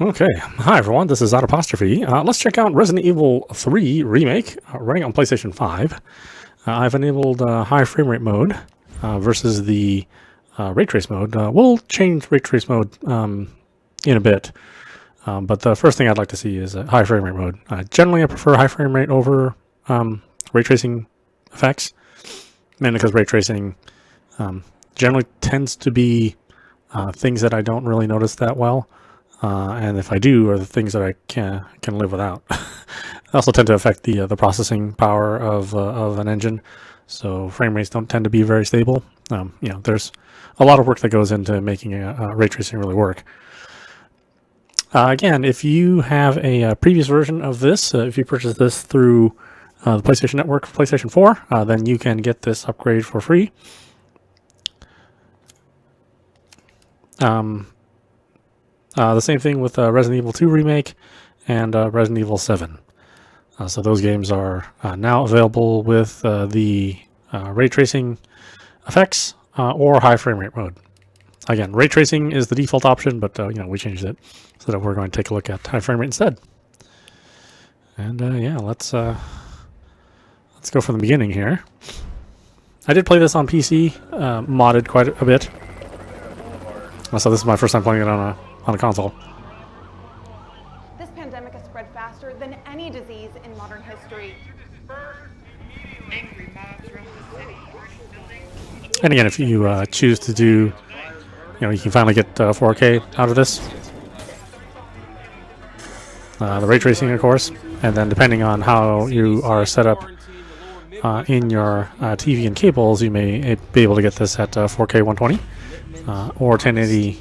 Okay, hi everyone, this is audap. Let's check out Resident Evil 3 Remake running on PlayStation 5. I've enabled high frame rate mode versus the ray trace mode. We'll change ray trace mode in a bit, but the first thing I'd like to see is high frame rate mode. Generally, I prefer high frame rate over ray tracing effects, mainly because ray tracing generally tends to be things that I don't really notice that well. And if I do, are the things that I can live without. They also tend to affect the processing power of an engine, so frame rates don't tend to be very stable. There's a lot of work that goes into making ray tracing really work. Again, if you have a previous version of this, if you purchase this through the PlayStation Network, PlayStation 4, then you can get this upgrade for free. The same thing with Resident Evil 2 Remake and Resident Evil 7. So those games are now available with the ray tracing effects or high frame rate mode. Again, ray tracing is the default option, but we changed it so that we're going to take a look at high frame rate instead. And yeah, let's go from the beginning here. I did play this on PC, modded quite a bit. So this is my first time playing it on a console. This pandemic has spread faster than any disease in modern history. And again, if you choose to do, you can finally get 4K out of this. The ray tracing, of course, and then depending on how you are set up in your TV and cables, you may be able to get this at 4K 120 or 1080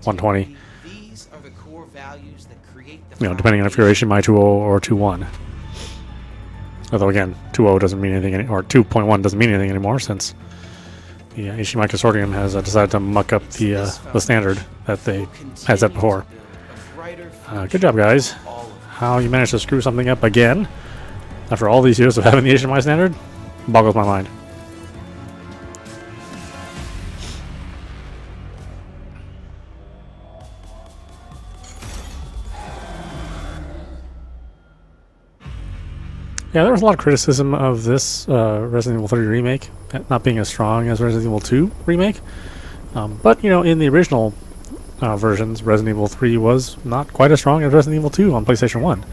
120. Depending on if you're HDMI 2.0 or 2.1. Although again, 2.0 doesn't mean anything, or 2.1 doesn't mean anything anymore, since the HDMI consortium has decided to muck up the standard that they had set before. Good job, guys. How you managed to screw something up again after all these years of having the HDMI standard boggles my mind. Yeah, there was a lot of criticism of this Resident Evil 3 Remake not being as strong as Resident Evil 2 Remake. But, in the original versions, Resident Evil 3 was not quite as strong as Resident Evil 2 on PlayStation 1.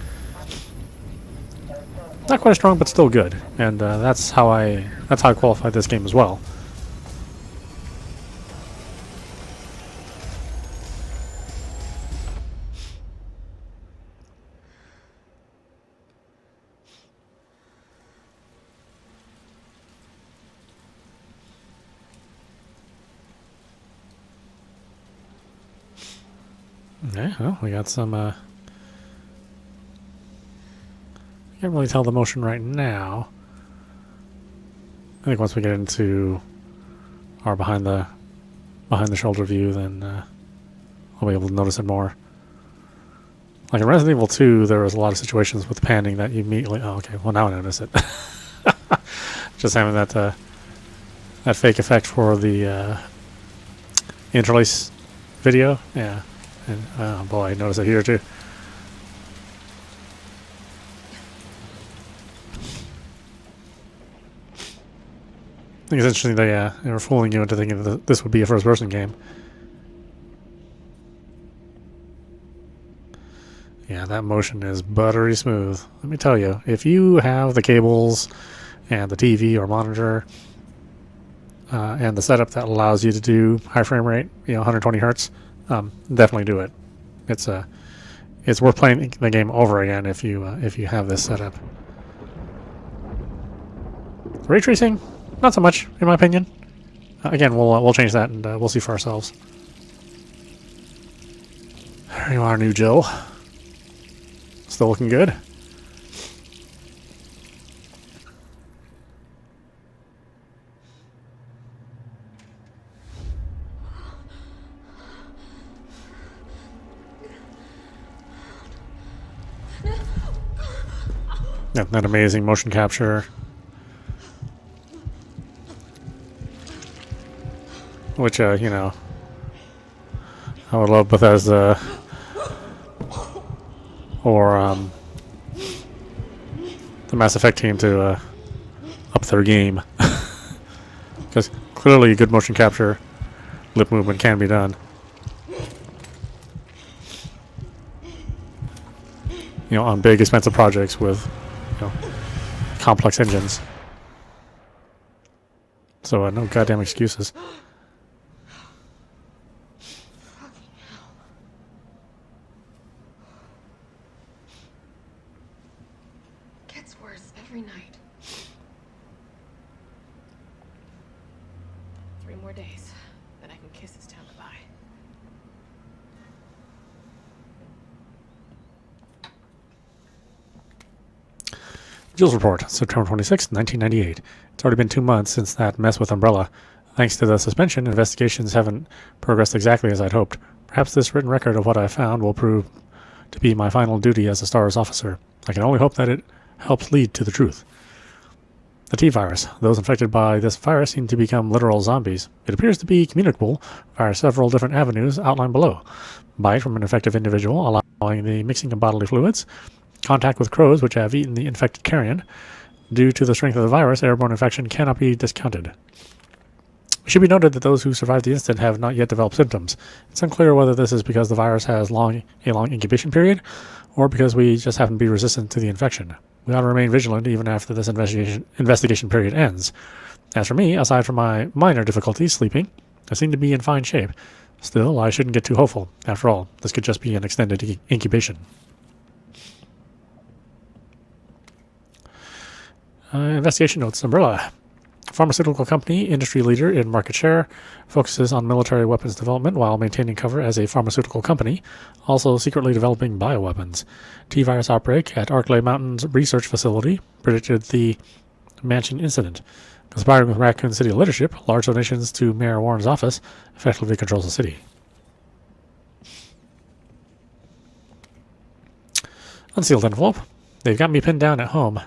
Not quite as strong, but still good. And that's how I qualified this game as well. Okay, well, we got some, I can't really tell the motion right now. I think once we get into our behind the shoulder view, then I'll be able to notice it more. Like in Resident Evil 2, there was a lot of situations with panning that you immediately, oh, okay, well now I notice it. Just having that fake effect for the interlace video, yeah. And, oh boy, I noticed it here too. I think it's interesting they were fooling you into thinking that this would be a first-person game. Yeah, that motion is buttery smooth. Let me tell you, if you have the cables and the TV or monitor and the setup that allows you to do high frame rate, 120 hertz, definitely do it. It's worth playing the game over again if you have this setup. Ray tracing, not so much in my opinion. Again, we'll change that and we'll see for ourselves. There you are, new Jill. Still looking good. Yeah, that amazing motion capture. Which, I would love Bethesda or the Mass Effect team to up their game. Because clearly good motion capture, lip movement can be done. You know, on big expensive projects with, you know, complex engines. So no goddamn excuses. Gets worse every night. 3 more days, then I can kiss this town goodbye. Jules Report, September 26, 1998. It's already been 2 months since that mess with Umbrella. Thanks to the suspension, investigations haven't progressed exactly as I'd hoped. Perhaps this written record of what I found will prove to be my final duty as a STARS officer. I can only hope that it helps lead to the truth. The T-virus. Those infected by this virus seem to become literal zombies. It appears to be communicable via several different avenues outlined below. Bite from an infected individual, allowing the mixing of bodily fluids. Contact with crows which have eaten the infected carrion. Due to the strength of the virus, airborne infection cannot be discounted. It should be noted that those who survived the incident have not yet developed symptoms. It's unclear whether this is because the virus has a long incubation period, or because we just happen to be resistant to the infection. We ought to remain vigilant even after this investigation period ends. As for me, aside from my minor difficulties sleeping, I seem to be in fine shape. Still, I shouldn't get too hopeful. After all, this could just be an extended incubation. Investigation notes. Umbrella. Pharmaceutical company, industry leader in market share, focuses on military weapons development while maintaining cover as a pharmaceutical company, also secretly developing bioweapons. T-virus outbreak at Arklay Mountain's research facility predicted the mansion incident. Conspiring with Raccoon City leadership, large donations to Mayor Warren's office effectively controls the city. Unsealed envelope. They've got me pinned down at home.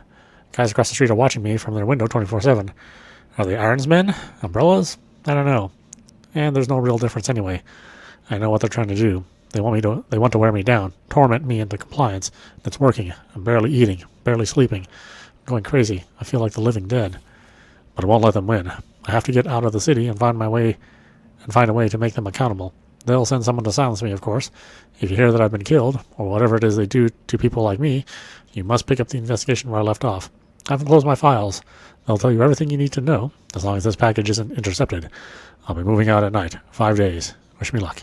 Guys across the street are watching me from their window 24/7. Are they Irons Men? Umbrellas? I don't know. And there's no real difference anyway. I know what they're trying to do. They want to wear me down, torment me into compliance. It's working. I'm barely eating, barely sleeping. I'm going crazy. I feel like the living dead. But I won't let them win. I have to get out of the city and find a way to make them accountable. They'll send someone to silence me, of course. If you hear that I've been killed, or whatever it is they do to people like me, you must pick up the investigation where I left off. I haven't closed my files. They'll tell you everything you need to know, as long as this package isn't intercepted. I'll be moving out at night. 5 days. Wish me luck.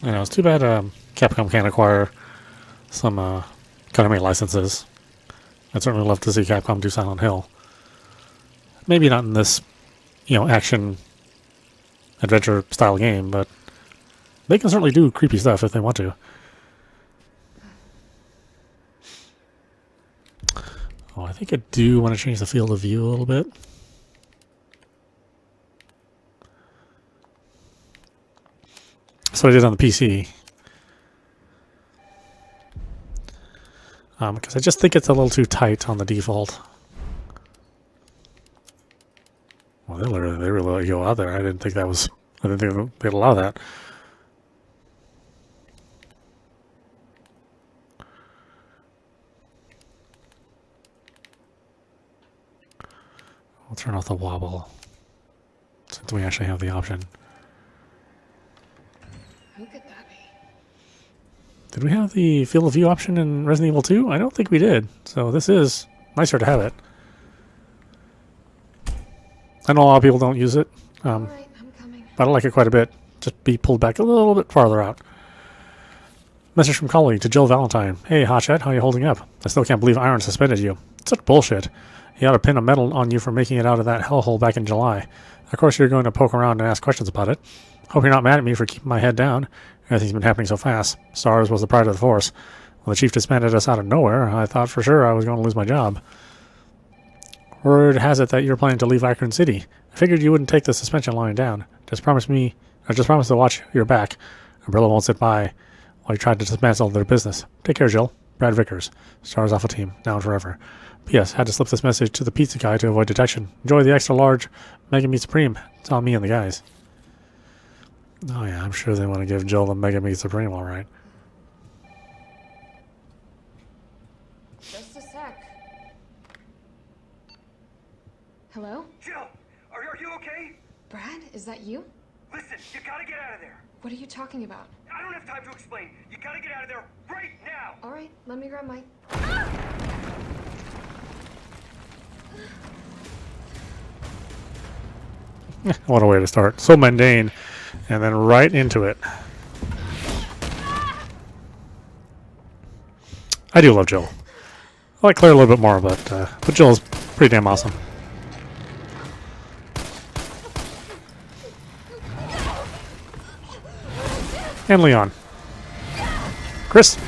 You know, it's too bad Capcom can't acquire some Konami licenses. I'd certainly love to see Capcom do Silent Hill. Maybe not in this, action adventure style game, but they can certainly do creepy stuff if they want to. Oh, I think I do want to change the field of view a little bit. That's what I did on the PC. Because I just think it's a little too tight on the default. Well, they really let you go out there. I didn't think they'd allow that. I'll turn off the wobble, since we actually have the option. Who could that be? Did we have the field of view option in Resident Evil 2? I don't think we did. So this is nicer to have it. I know a lot of people don't use it. All right, I'm coming. But I like it quite a bit. Just be pulled back a little bit farther out. Message from colleague to Jill Valentine. Hey, Hotshot, how are you holding up? I still can't believe Iron suspended you. It's such bullshit. He ought to pin a medal on you for making it out of that hellhole back in July. Of course you're going to poke around and ask questions about it. Hope you're not mad at me for keeping my head down. Everything's been happening so fast. STARS was the pride of the force. When the chief disbanded us out of nowhere, I thought for sure I was going to lose my job. Word has it that you're planning to leave Raccoon City. I figured you wouldn't take the suspension lying down. Just promise to watch your back. Umbrella won't sit by while you try to dismantle their business. Take care, Jill. Brad Vickers. Stars Alpha Team. Now and forever. P.S. Had to slip this message to the pizza guy to avoid detection. Enjoy the extra large Mega Meat Supreme. It's on me and the guys. Oh yeah, I'm sure they want to give Jill the Mega Meat Supreme, alright. Just a sec. Hello? Jill, are you okay? Brad, is that you? Listen, you gotta get out of there. What are you talking about? I don't have time to explain. You gotta get out of there right now. All right, let me grab my... What a way to start. So mundane. And then right into it. I do love Jill. I like Claire a little bit more, but Jill is pretty damn awesome. And Leon. Chris,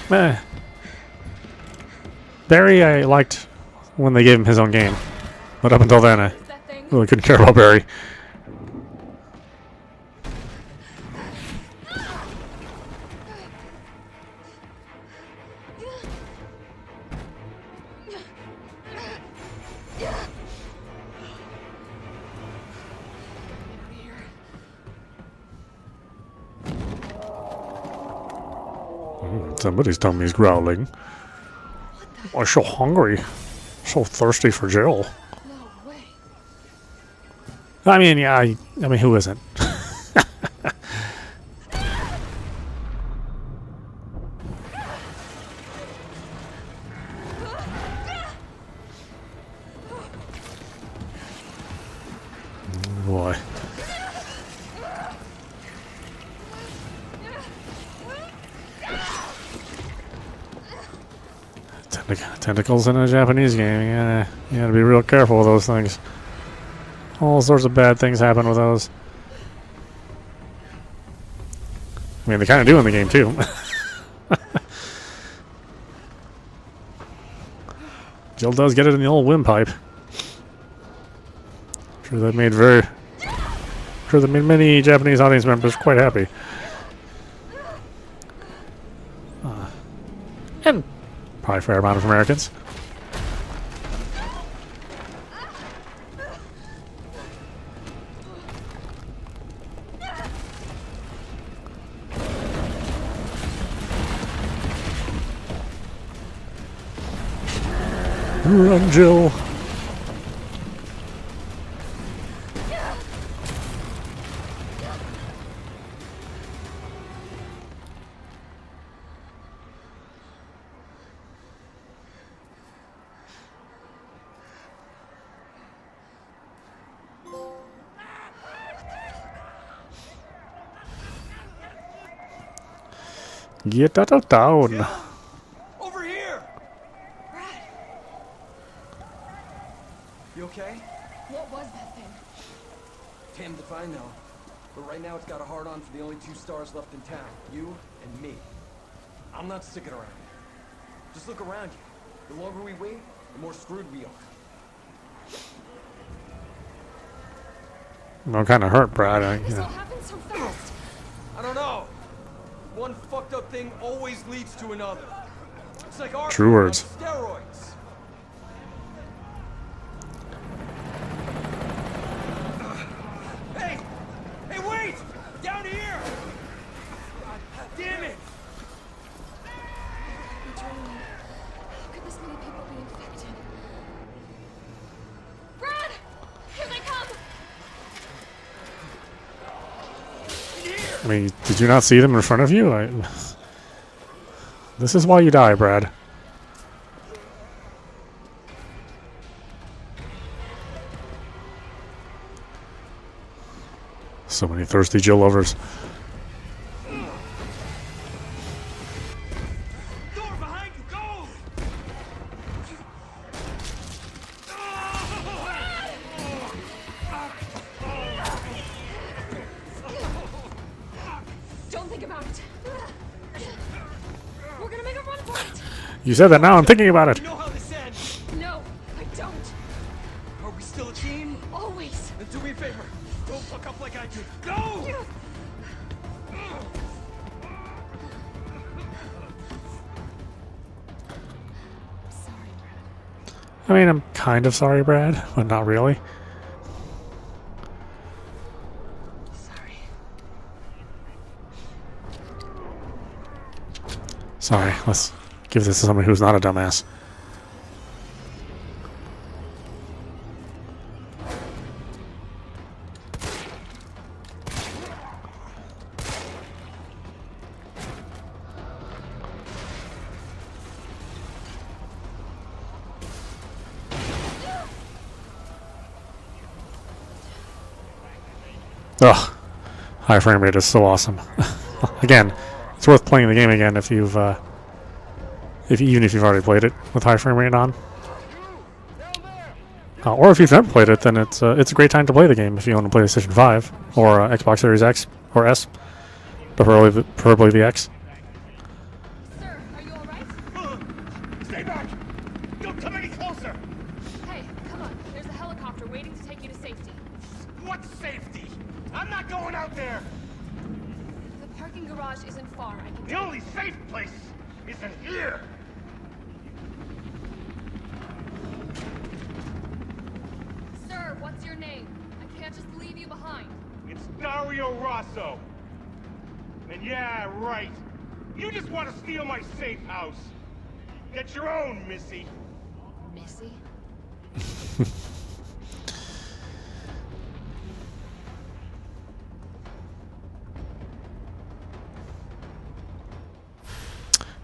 Barry I liked when they gave him his own game. But up until then, I really couldn't care about Barry. Somebody's tummy's growling. I'm so hungry. So thirsty for Jill. No way. I mean, yeah, I mean, who isn't? Boy. Tentacles in a Japanese game. You gotta be real careful with those things. All sorts of bad things happen with those. I mean, they kind of do in the game too. Jill does get it in the old windpipe. Sure that made many Japanese audience members quite happy. And probably a fair amount of Americans. Run, Jill. Get out of town. Over here. You okay? What was that thing? Damned if I know. But right now it's got a hard on for the only two stars left in town. You and me. I'm not sticking around. Just look around you. The longer we wait, the more screwed we are. I'm kind of hurt, Brad. This all happened so fast. I don't know. One fucked up thing always leads to another. It's like our True words. steroids. Hey! Hey, wait! Down here! Damn it! Adrenaline. How could this many people be infected? Brad! Here they come! I mean, did you not see them in front of you? This is why you die, Brad. So many thirsty Jill lovers. Door behind you, go! Don't think about it. We're gonna make a run for it. You said that now. I'm thinking about it. You know how this ends. No, I don't. Are we still a team? Always. Then do me a favor. Don't fuck up like I did. Go! Sorry, Brad. I mean, I'm kind of sorry, Brad, but not really. Sorry. Sorry. Let's give this to somebody who's not a dumbass. Ugh, high frame rate is so awesome. Again, it's worth playing the game again if you've, even if you've already played it with high frame rate on. Or if you've never played it, then it's a great time to play the game if you own a PlayStation 5 or Xbox Series X or S, preferably the X. Sir, are you alright? Stay back! Don't come any closer! Hey, come on. There's a helicopter waiting to take you to safety. What safety? I'm not going out there! The parking garage isn't far. I can The only safe place is in here! Sir, what's your name? I can't just leave you behind. It's Dario Rosso. And yeah, right. You just want to steal my safe house. Get your own, Missy. Missy?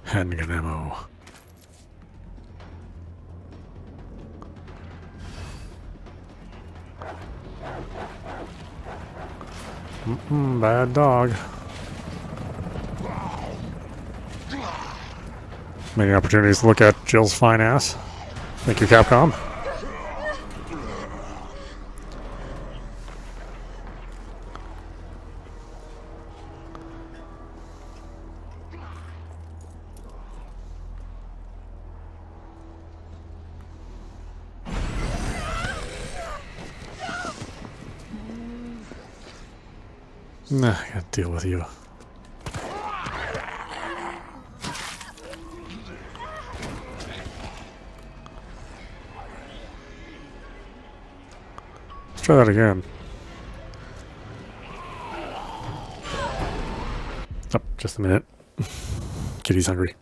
Handgun ammo. Bad dog. Many opportunities to look at Jill's fine ass. Thank you, Capcom. Nah, I gotta deal with you. Let's try that again. Oh, just a minute. Kitty's hungry.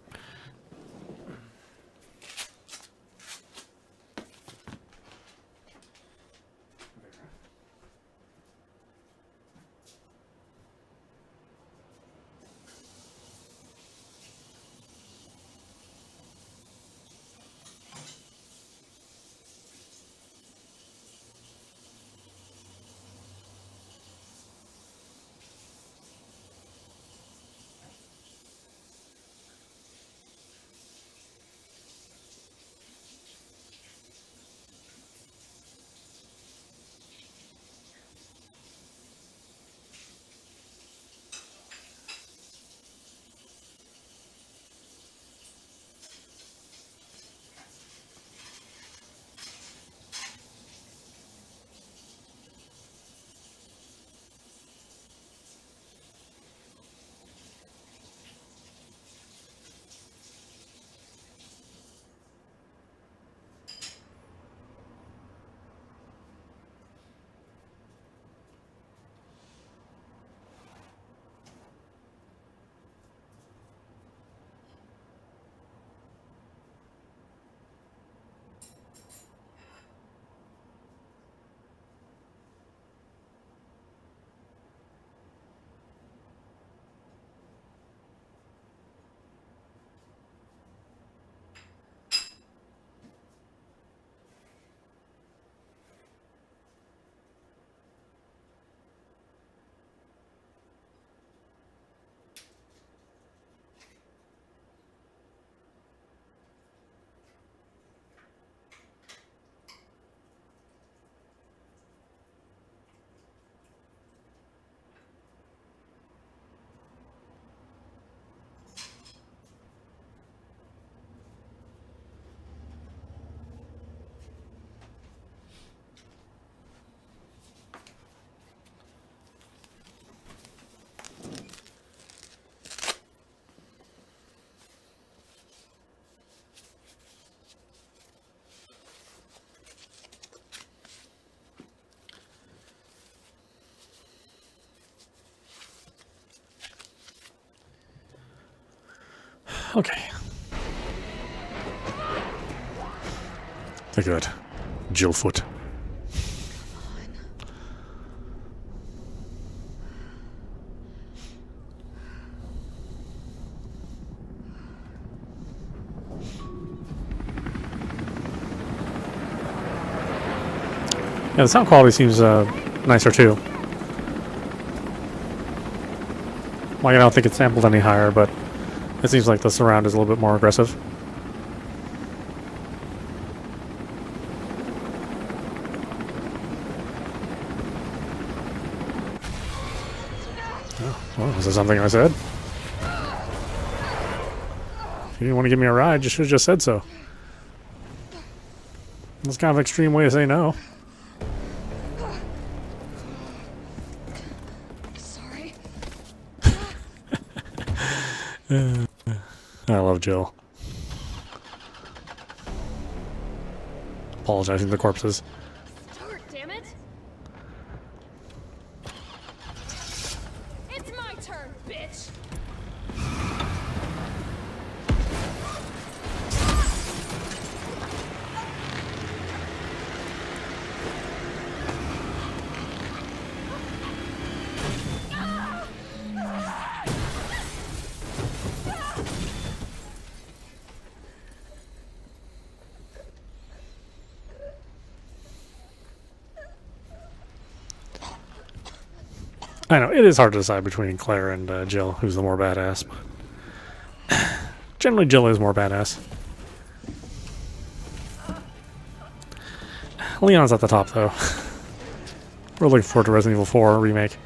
Okay. Look at that. Jill foot. Yeah, the sound quality seems nicer too. Like, I don't think it's sampled any higher, but it seems like the surround is a little bit more aggressive. Oh, well, is that something I said? If you didn't want to give me a ride, you should have just said so. That's kind of an extreme way to say no. Sorry. I love Jill. Apologizing to the corpses. Start, damn it! It's my turn, bitch! I know, it is hard to decide between Claire and Jill, who's the more badass. But generally, Jill is more badass. Leon's at the top, though. We're looking forward to Resident Evil 4 Remake.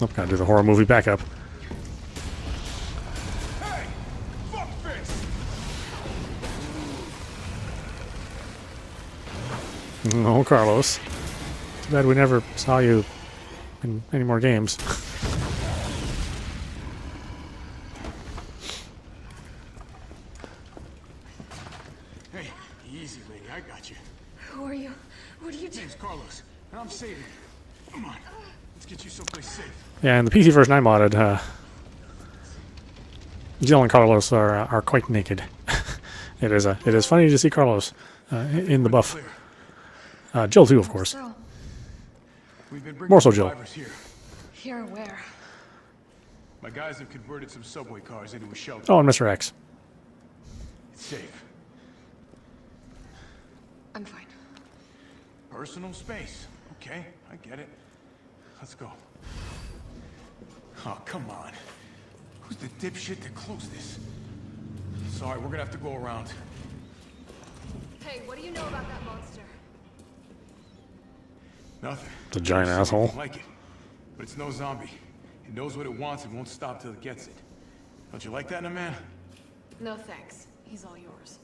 Oh, gotta do the horror movie backup. Hey! Fuckface! No, Carlos. Too bad we never saw you in any more games. Hey, easy, lady. I got you. Who are you? What are you doing? Name's Carlos, and I'm saving you. Come on. Let's get you someplace safe. Yeah, in the PC version I modded, Jill and Carlos are quite naked. It is funny to see Carlos in the buff. Jill too, of course. So, We've been bringing More so Jill. survivors here. here where? My guys have converted some subway cars into a shelter. Oh, and Mr. X. It's safe. I'm fine. Personal space. Okay, I get it. Let's go. Oh, come on. Who's the dipshit that closed this? Sorry, we're gonna have to go around. Hey, what do you know about that monster? Nothing. The giant Never seen asshole. anything like it. But it's no zombie. It knows what it wants and won't stop till it gets it. Don't you like that in a man? No thanks. He's all yours.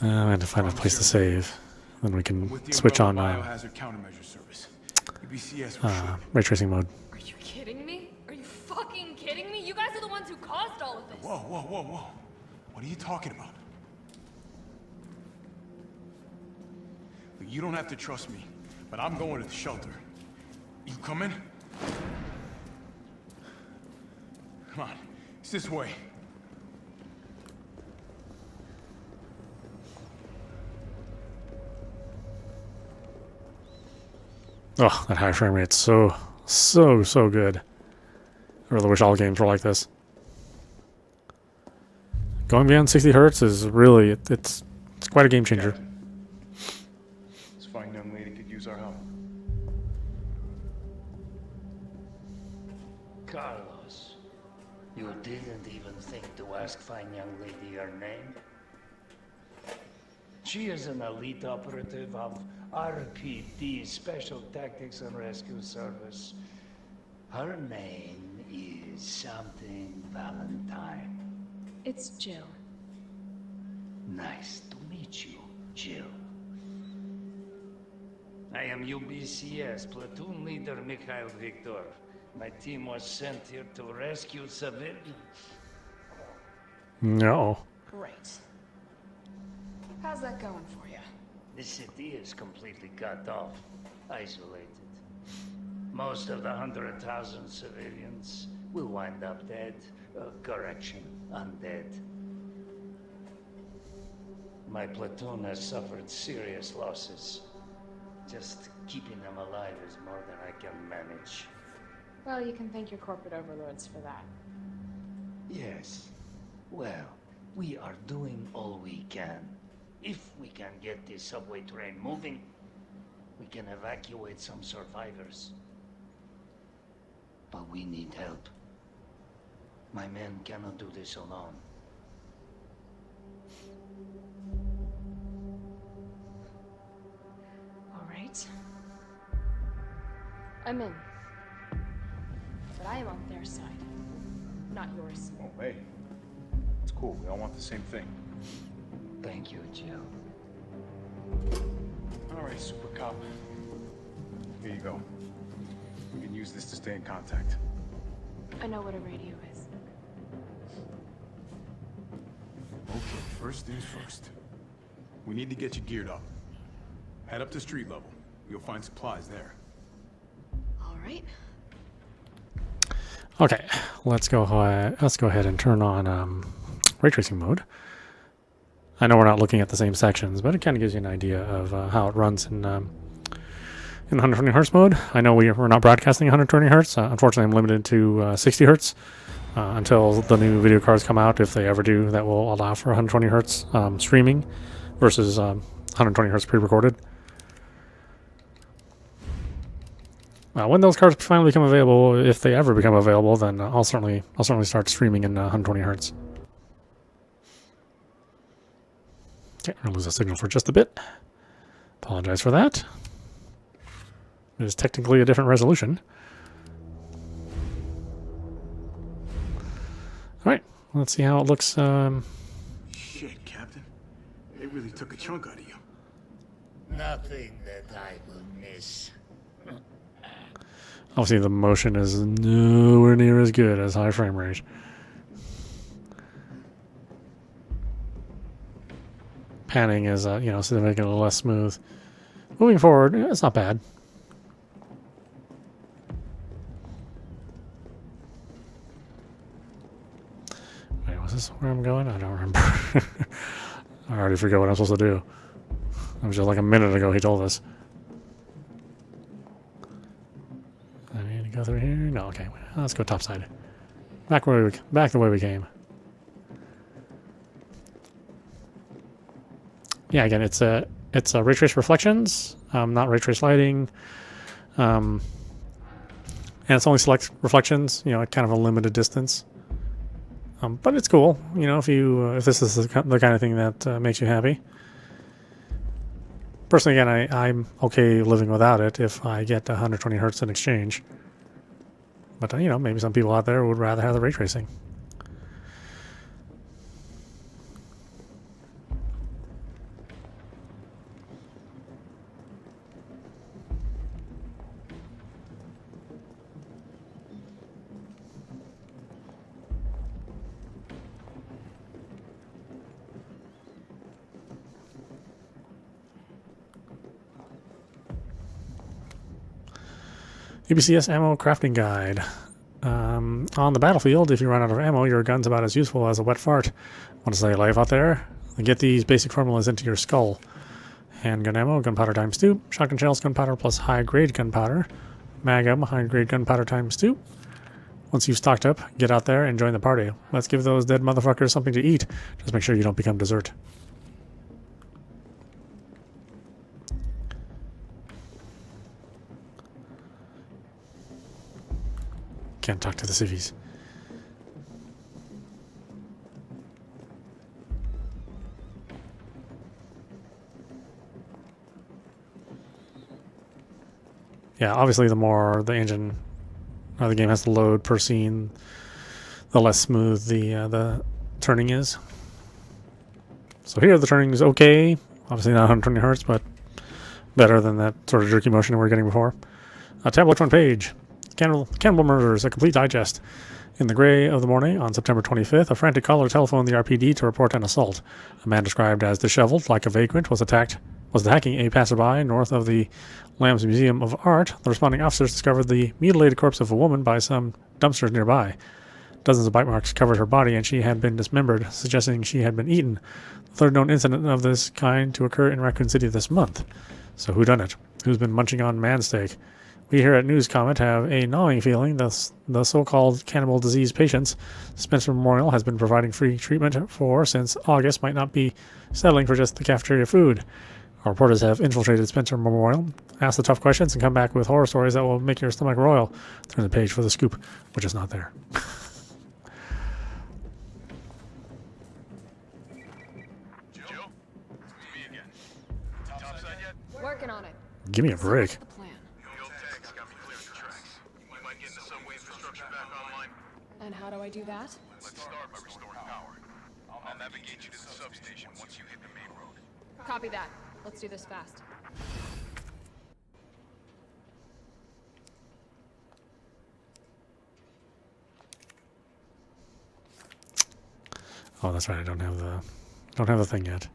I had to find a place to save. Then we can With the switch on Umbrella Biohazard Countermeasure Service. UBCS for short. ray tracing mode. Are you kidding me? Are you fucking kidding me? You guys are the ones who caused all of this. Whoa, whoa, whoa, whoa. What are you talking about? Look, you don't have to trust me, but I'm going to the shelter. You coming? Come on, it's this way. Oh, that high frame rate's so good. I really wish all games were like this. Going beyond 60 hertz is really, it's quite a game changer. This fine young lady could use our help. Carlos, you didn't even think to ask fine young lady her name? She is an elite operative of RPD, Special Tactics and Rescue Service. Her name is something Valentine. It's Jill. Nice to meet you, Jill. I am UBCS Platoon Leader Mikhail Victor. My team was sent here to rescue civilians. No. Great. How's that going for you? The city is completely cut off, isolated. Most of the 100,000 civilians will wind up dead. Correction, undead. My platoon has suffered serious losses. Just keeping them alive is more than I can manage. Well, you can thank your corporate overlords for that. Yes. Well, we are doing all we can. If we can get this subway train moving, we can evacuate some survivors. But we need help. My men cannot do this alone. All right. I'm in. But I am on their side, not yours. Oh, hey. It's cool. We all want the same thing. Thank you, Jill. All right, Super Cop. Here you go. We can use this to stay in contact. I know what a radio is. Okay, first things first. We need to get you geared up. Head up to street level. You'll find supplies there. All right. Okay, let's go ahead and turn on ray tracing mode. I know we're not looking at the same sections, but it kind of gives you an idea of how it runs in 120 hertz mode. I know we're not broadcasting 120 hertz. Unfortunately, I'm limited to 60 hertz until the new video cards come out. If they ever do, that will allow for 120 hertz streaming versus 120 hertz pre-recorded. When those cards finally become available, if they ever become available, then I'll certainly start streaming in 120 hertz. Okay, I'm gonna lose the signal for just a bit. Apologize for that. It is technically a different resolution. All right, let's see how it looks. Shit, Captain. They really took a chunk out of you. Nothing that I will miss. Obviously, the motion is nowhere near as good as high frame rate. Panning is, significantly less smooth. Moving forward, it's not bad. Wait, was this where I'm going? I don't remember. I already forget what I'm supposed to do. It was just like a minute ago he told us. I need to go through here? No, okay. Let's go topside. Back the way we came. Yeah, again, it's ray trace reflections, not ray trace lighting, and it's only select reflections. At kind of a limited distance. But it's cool. If this is the kind of thing that makes you happy. Personally, again, I'm okay living without it if I get 120 hertz in exchange. But maybe some people out there would rather have the ray tracing. UBCS ammo crafting guide. On the battlefield, if you run out of ammo, your gun's about as useful as a wet fart. Want to stay alive out there? Get these basic formulas into your skull. Handgun ammo, gunpowder times 2. Shotgun shells, gunpowder plus high-grade gunpowder. Mag ammo, high-grade gunpowder times 2. Once you've stocked up, get out there and join the party. Let's give those dead motherfuckers something to eat. Just make sure you don't become dessert. Can't talk to the civvies. Yeah, obviously the more the engine or the game has to load per scene, the less smooth the turning is. So here the turning is okay. Obviously not 120 hertz, but better than that sort of jerky motion we were getting before. Tablet front page. Cannibal Murders, a complete digest. In the gray of the morning on September 25th, a frantic caller telephoned the RPD to report an assault. A man described as disheveled, like a vagrant, was attacking a passerby north of the Lamb's Museum of Art. The responding officers discovered the mutilated corpse of a woman by some dumpsters nearby. Dozens of bite marks covered her body, and she had been dismembered, suggesting she had been eaten. The third known incident of this kind to occur in Raccoon City this month. So who done it? Who's been munching on man steak? We here at News Comment have a gnawing feeling that the so-called cannibal disease patients Spencer Memorial has been providing free treatment for since August might not be settling for just the cafeteria food. Our reporters have infiltrated Spencer Memorial, asked the tough questions, and come back with horror stories that will make your stomach roil. Turn the page for the scoop, which is not there. Joe? It's me again. Topside yet? Working on it. Give me a break. The plan. The old tags got me clearing the tracks. We might get the subway infrastructure back online. And how do I do that? Let's start by restoring power. I'll navigate you to the substation once you hit the main road. Copy that. Let's do this fast. Oh, that's right. I don't have the thing yet.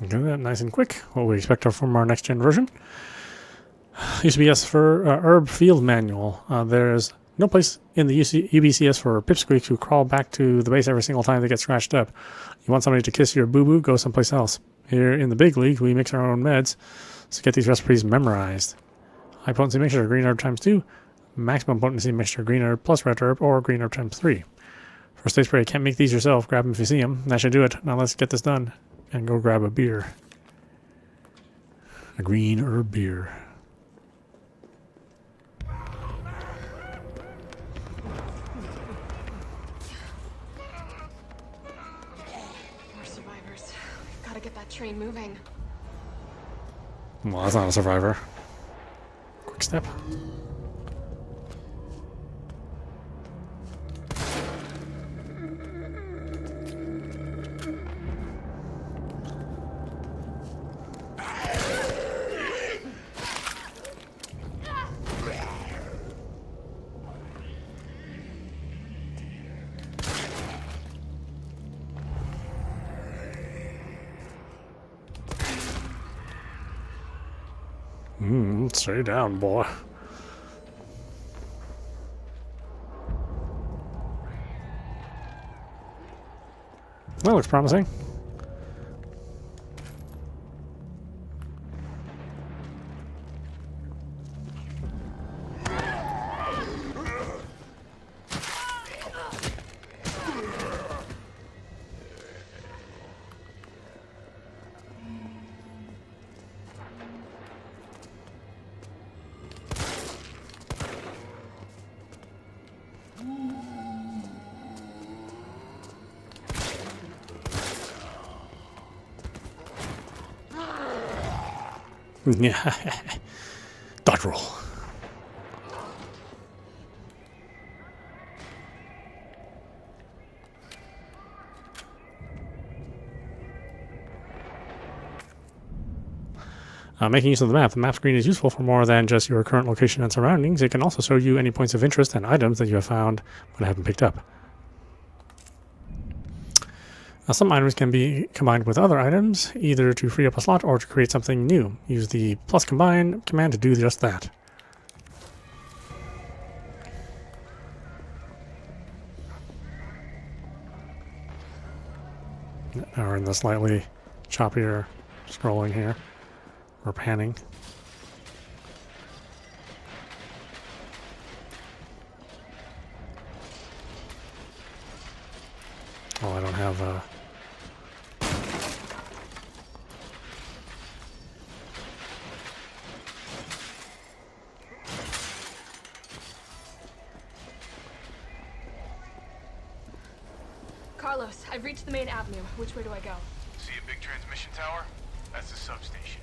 Do that nice and quick. What we expect from our next gen version. Used to be S for herb field manual. There's no place in the UBCS for pipsqueaks who crawl back to the base every single time they get scratched up. You want somebody to kiss your boo-boo, go someplace else. Here in the big league, we mix our own meds, so get these recipes memorized. High potency mixture, green herb times 2. Maximum potency mixture, green herb plus red herb, or green herb times 3. First day spray, can't make these yourself. Grab them if you see them. That should do it. Now let's get this done and go grab a beer. A green herb beer. More survivors. We've got to get that train moving. Well, that's not a survivor. Quick step. Stay down, boy. That looks promising. Dodge roll. Making use of the map. The map screen is useful for more than just your current location and surroundings. It can also show you any points of interest and items that you have found but haven't picked up. Some items can be combined with other items, either to free up a slot or to create something new. Use the plus combine command to do just that. Now we're in the slightly choppier scrolling here. We're panning. Oh, I don't have Carlos, I've reached the main avenue. Which way do I go? See a big transmission tower? That's the substation.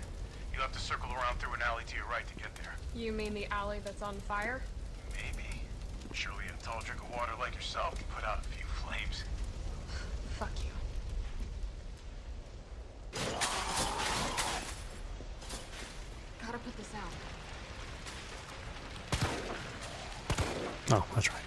You'll have to circle around through an alley to your right to get there. You mean the alley that's on fire? Maybe. Surely a tall drink of water like yourself can put out a few flames. Fuck you. Gotta put this out. Oh, that's right.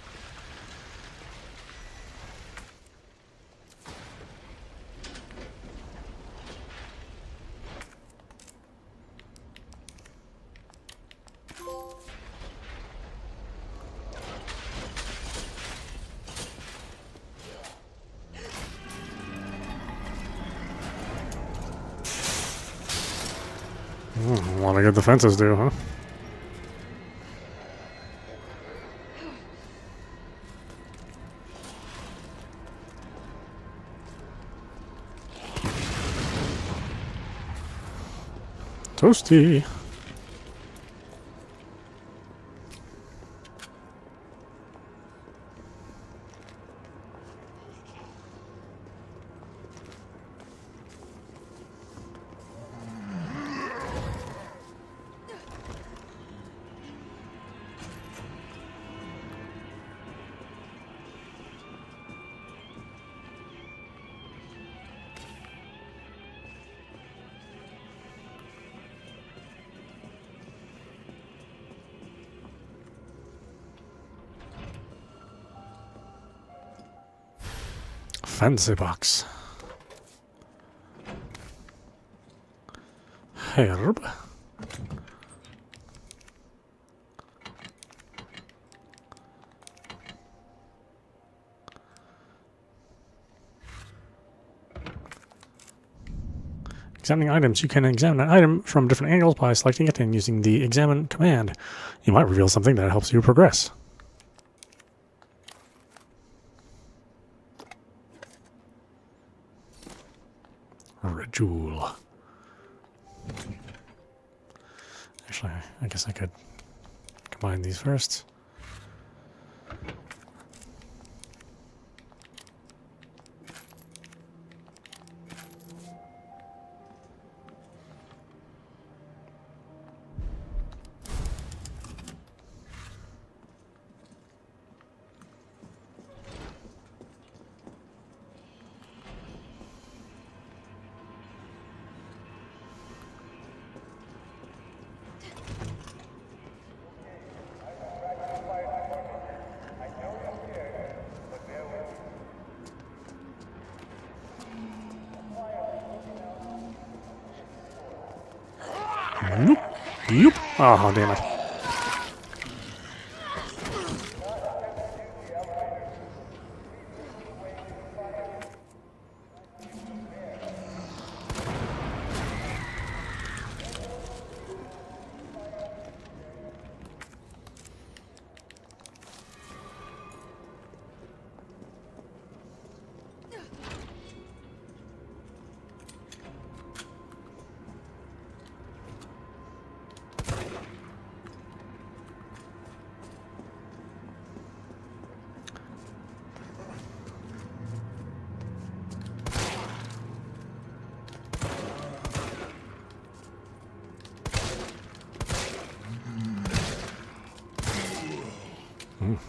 A lot of good defenses do, huh? Toasty. Fancy box. Herb. Examining items. You can examine an item from different angles by selecting it and using the examine command. You might reveal something that helps you progress. Red jewel. Actually, I guess I could combine these first. Nope. Yep. Oh, damn it.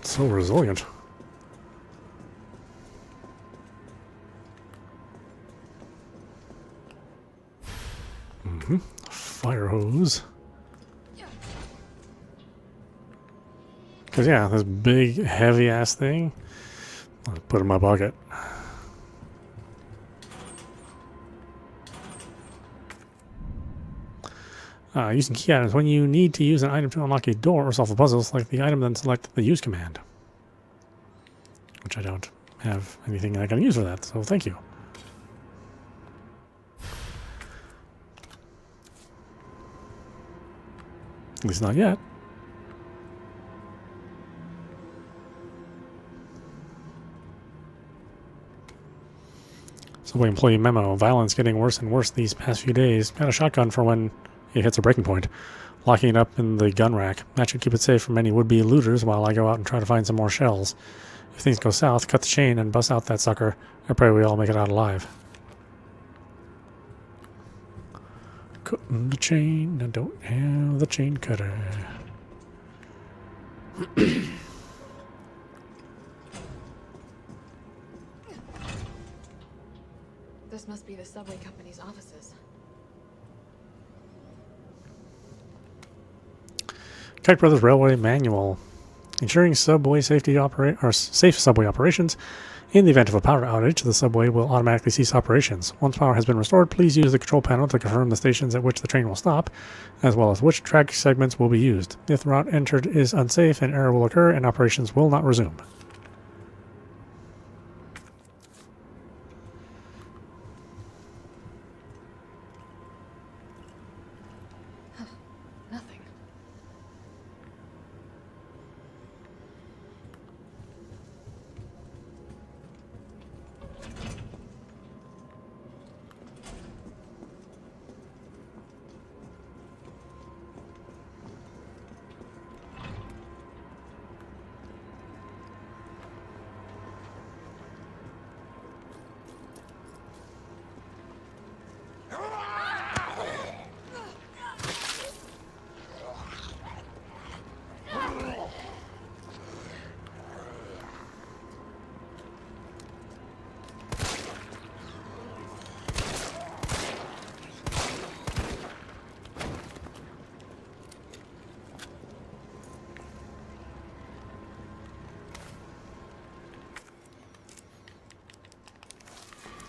So resilient. Fire hose. Because, yeah, this big, heavy-ass thing, I'll put it in my pocket. Using key items. When you need to use an item to unlock a door or solve a puzzle, select the item, then select the use command. Which I don't have anything I can use for that, so thank you. At least not yet. Subway employee memo. Violence getting worse and worse these past few days. Got a shotgun for when it hits a breaking point. Locking it up in the gun rack. That should keep it safe from any would-be looters while I go out and try to find some more shells. If things go south, cut the chain and bust out that sucker. I pray we all make it out alive. Cutting the chain, I don't have the chain cutter. This must be the subway company's offices. Kite Brothers Railway Manual. Ensuring subway safety safe subway operations. In the event of a power outage, the subway will automatically cease operations. Once power has been restored, please use the control panel to confirm the stations at which the train will stop, as well as which track segments will be used. If the route entered is unsafe, an error will occur and operations will not resume. Nothing.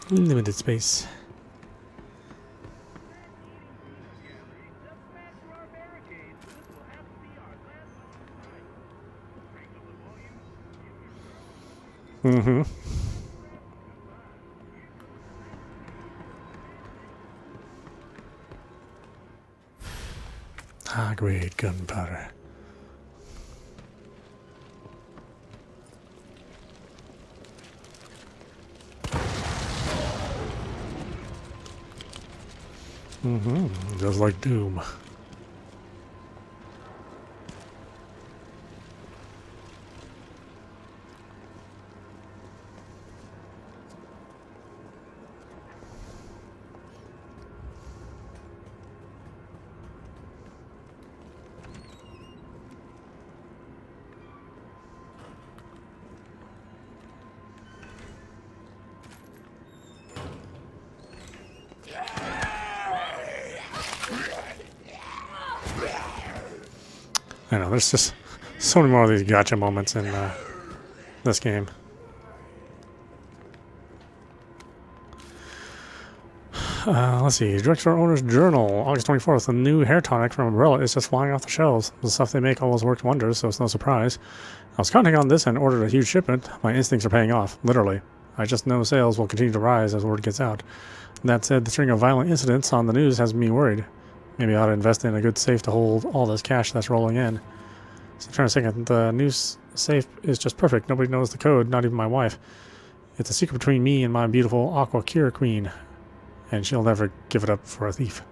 Limited space. Mm-hmm. Ah, great gunpowder. Mm-hmm. Just like Doom. I know, there's just so many more of these gotcha moments in this game. Let's see. Drugstore Owner's Journal, August 24th. A new hair tonic from Umbrella is just flying off the shelves. The stuff they make always worked wonders, so it's no surprise. I was counting on this and ordered a huge shipment. My instincts are paying off, literally. I just know sales will continue to rise as word gets out. That said, the string of violent incidents on the news has me worried. Maybe I ought to invest in a good safe to hold all this cash that's rolling in. So trying to think, the news safe is just perfect. Nobody knows the code, not even my wife. It's a secret between me and my beautiful Aqua Cure Queen. And she'll never give it up for a thief.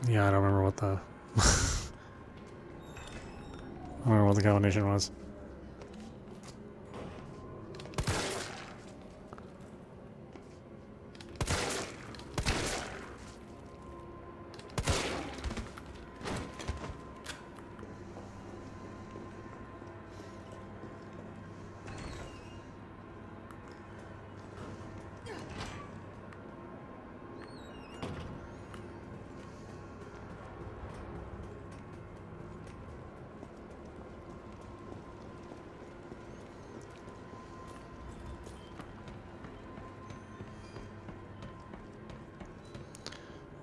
Yeah, I don't remember what the I don't remember what the combination was.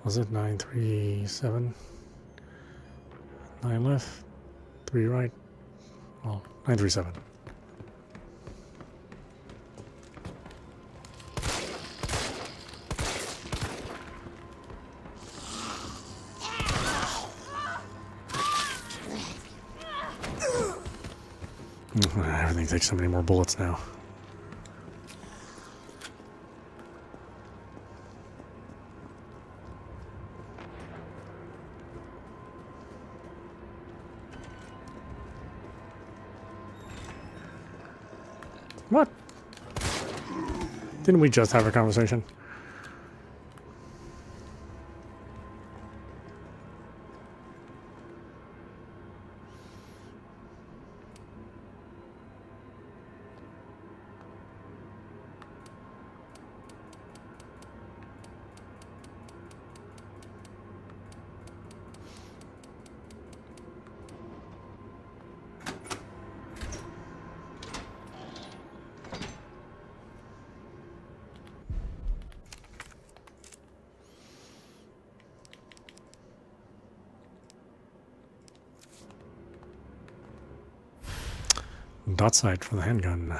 Was it 937? 9 left, 3 right. Well, 937. Everything takes so many more bullets now. What? Didn't we just have a conversation? Dot sight for the handgun.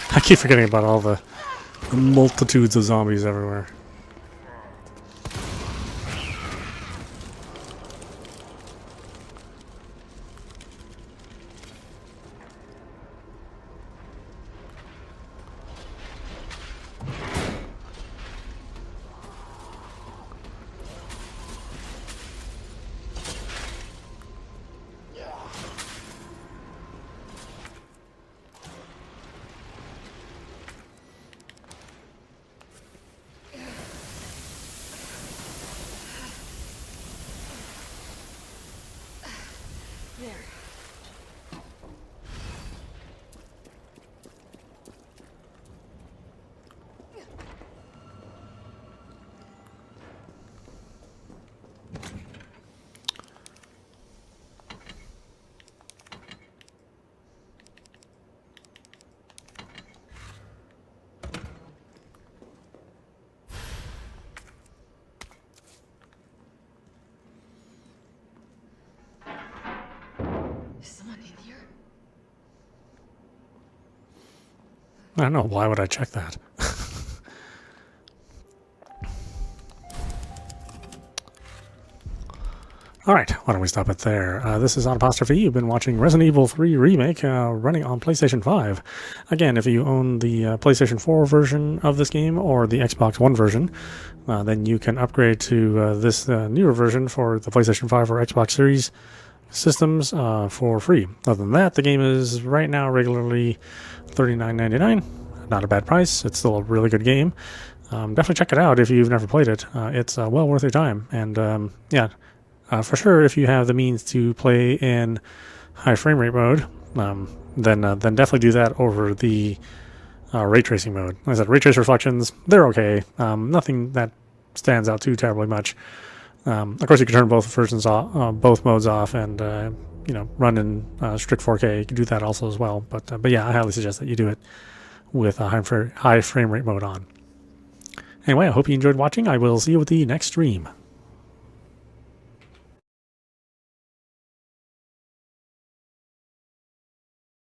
I keep forgetting about all the multitudes of zombies everywhere. Is someone in here? I don't know. Why would I check that? Alright, why don't we stop it there? This is audap. You've been watching Resident Evil 3 Remake running on PlayStation 5. Again, if you own the PlayStation 4 version of this game or the Xbox One version, then you can upgrade to this newer version for the PlayStation 5 or Xbox Series systems for free. Other than that, the game is right now regularly $39.99. Not a bad price. It's still a really good game. Definitely check it out if you've never played it. It's well worth your time. And yeah, for sure, if you have the means to play in high frame rate mode, then definitely do that over the ray tracing mode. Like I said, ray trace reflections, they're okay. Nothing that stands out too terribly much. Of course, you can turn both versions off, both modes off, and you know, run in strict 4K. You can do that also as well. But yeah, I highly suggest that you do it with a high frame rate mode on. Anyway, I hope you enjoyed watching. I will see you with the next stream.